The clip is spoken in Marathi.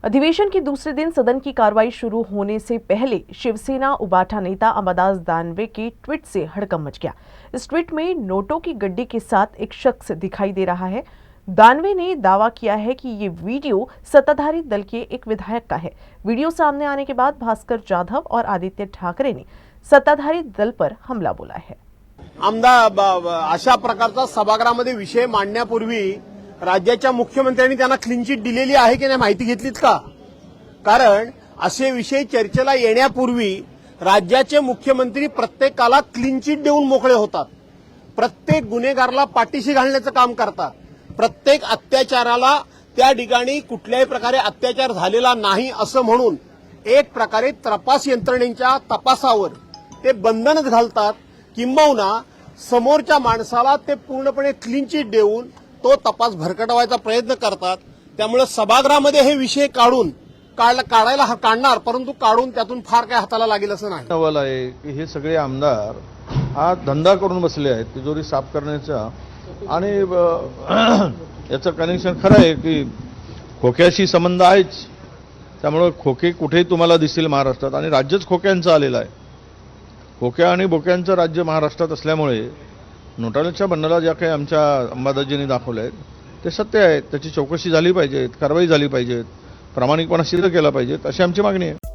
अधिवेशन के दूसरे दिन सदन की कार्रवाई शुरू होने से पहले शिवसेना उबाटा नेता अंबादास दानवे के ट्वीट से हड़कंप मच गया। इस ट्वीट में नोटों की गड्डी के साथ एक शख्स दिखाई दे रहा है। दानवे ने दावा किया है कि ये वीडियो सत्ताधारी दल के एक विधायक का है। वीडियो सामने आने के बाद भास्कर जाधव और आदित्य ठाकरे ने सत्ताधारी दल पर हमला बोला है। अशा प्रकारचा सभागृहामध्ये विषय मांडण्यापूर्वी राज्याच्या मुख्यमंत्र्यांनी त्यांना क्लीन चिट दिलेली आहे की नाही माहिती घेतलीत का? कारण असे विषय चर्चेला येण्यापूर्वी राज्याचे मुख्यमंत्री प्रत्येकाला क्लीन चिट देऊन मोकळे होतात, प्रत्येक गुन्हेगाराला पाठीशी घालण्याचं काम करतात, प्रत्येक अत्याचाराला त्या ठिकाणी कुठल्याही प्रकारे अत्याचार झालेला नाही असं म्हणून एक प्रकारे तपास यंत्रणेच्या तपासावर ते बंधनच घालतात, किंबहुना समोरच्या माणसाला ते पूर्णपणे क्लीन चिट देऊन तो तपास भरकटवायचा प्रयत्न करतात। त्यामुळे सभागृहामध्ये हे विषय काढणार, परंतु काढून त्यातून फार काय हाताला लागेल असं नाही। सवाल आहे की हे सगळे आमदार हा धंदा करून बसले आहेत तिजोरी साफ करण्याचा, आणि याचं कनेक्शन खरं आहे की खोक्याशी संबंध आहेच। त्यामुळे खोके कुठेही तुम्हाला दिसतील महाराष्ट्रात, आणि राज्यच खोक्यांचं आलेलं आहे। खोक्या आणि बोक्यांचं राज्य महाराष्ट्रात असल्यामुळे नोटांच्या बंडला ज्या काही आमच्या अंबादासजींनी दाखवले आहेत ते सत्य आहे, त्याची चौकशी झाली पाहिजे, कारवाई झाली पाहिजे, प्रामाणिकपणा सिद्ध केला पाहिजे, अशी आमची मागणी आहे।